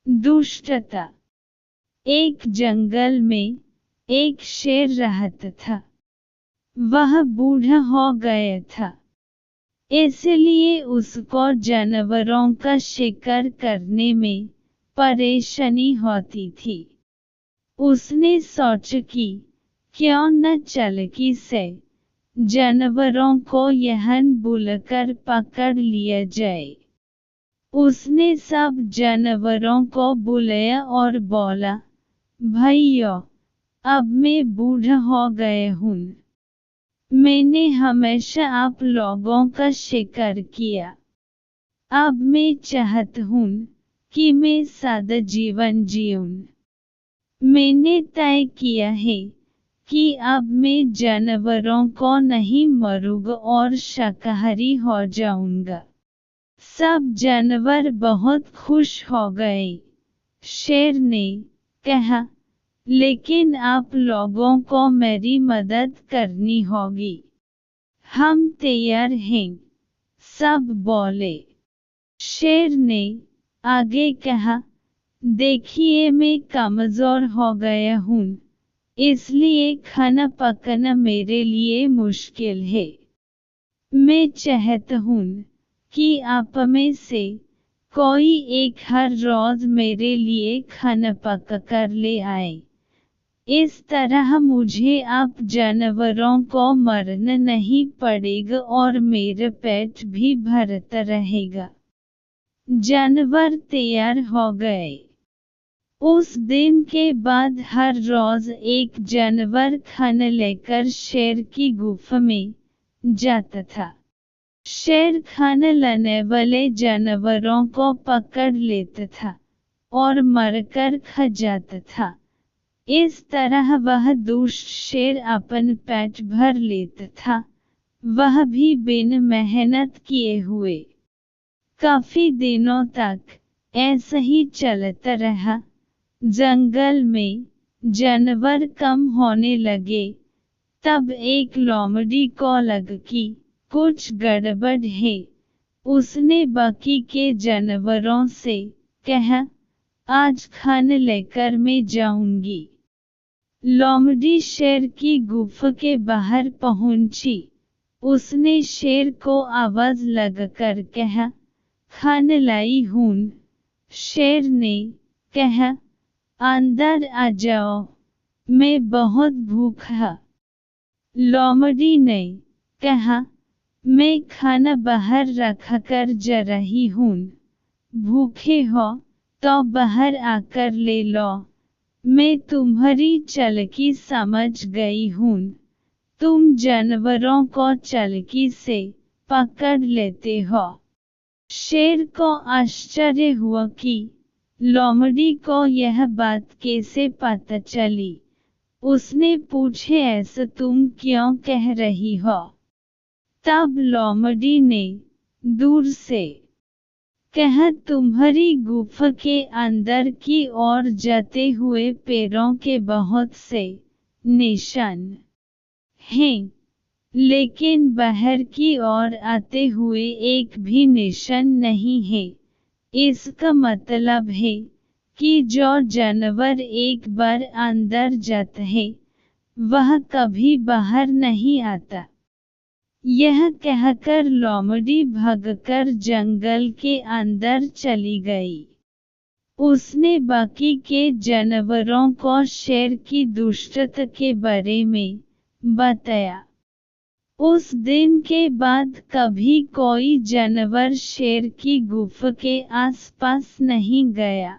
दुष्टता। एक जंगल में एक शेर रहता था। वह बूढ़ा हो गया था, इसलिए उसको जानवरों का शिकार करने में परेशानी होती थी। उसने सोचा कि क्यों न चालाकी से जानवरों को यहाँ बुलाकर पकड़ लिया जाए। उसने सब जानवरों को बुलाया और बोला, भाइयों, अब मैं बूढ़ा हो गया हूँ। मैंने हमेशा आप लोगों का शिकार किया। अब मैं चाहता हूँ कि मैं सादा जीवन जीऊँ। मैंने तय किया है कि अब मैं जानवरों को नहीं मारूंगा और शाकाहारी हो जाऊंगा। सब जानवर बहुत खुश हो गए। शेर ने कहा, लेकिन आप लोगों को मेरी मदद करनी होगी। हम तैयार हैं, सब बोले। शेर ने आगे कहा, देखिए मैं कमजोर हो गया हूँ, इसलिए खाना पकाना मेरे लिए मुश्किल है। मैं चाहता हूँ कि आप में से कोई एक हर रोज मेरे लिए खाना पका कर ले आए। इस तरह मुझे आप जानवरों को मरना नहीं पड़ेगा और मेरा पेट भी भरता रहेगा। जानवर तैयार हो गए। उस दिन के बाद हर रोज एक जानवर खाना लेकर शेर की गुफा में जाता था। शेर खाना लाने वाले जानवरों को पकड़ लेता था और मरकर खा जाता था। इस तरह वह दुष्ट शेर अपन पेट भर लेता था, वह भी बिना मेहनत किए हुए। काफी दिनों तक ऐसा ही चलता रहा। जंगल में जानवर कम होने लगे। तब एक लोमड़ी को लगा कि कुछ गड़बड़ है। उसने बाकी के जानवरों से कहा, आज खाना लेकर मैं जाऊंगी। लोमड़ी शेर की गुफा के बाहर पहुंची। उसने शेर को आवाज लगाकर कहा, खाना लाई हूँ। शेर ने कहा, अंदर आ जाओ, मैं बहुत भूखा। लोमड़ी ने कहा, मैं खाना बाहर रखा कर जा रही हूँ। भूखे हो तो बाहर आकर ले लो। मैं तुम्हारी चालाकी समझ गई हूँ। तुम जानवरों को चालाकी से पकड़ लेते हो। शेर को आश्चर्य हुआ कि लोमड़ी को यह बात कैसे पता चली। उसने पूछे, ऐसा तुम क्यों कह रही हो? तब लोमड़ी ने दूर से कहा, तुम्हारी गुफा के अंदर की ओर जाते हुए पैरों के बहुत से निशान हैं, लेकिन बाहर की ओर आते हुए एक भी निशान नहीं है। इसका मतलब है कि जो जानवर एक बार अंदर जाता है, वह कभी बाहर नहीं आता। यह कहकर लोमड़ी भागकर जंगल के अंदर चली गई। उसने बाकी के जानवरों को शेर की दुष्टता के बारे में बताया। उस दिन के बाद कभी कोई जानवर शेर की गुफा के आसपास नहीं गया।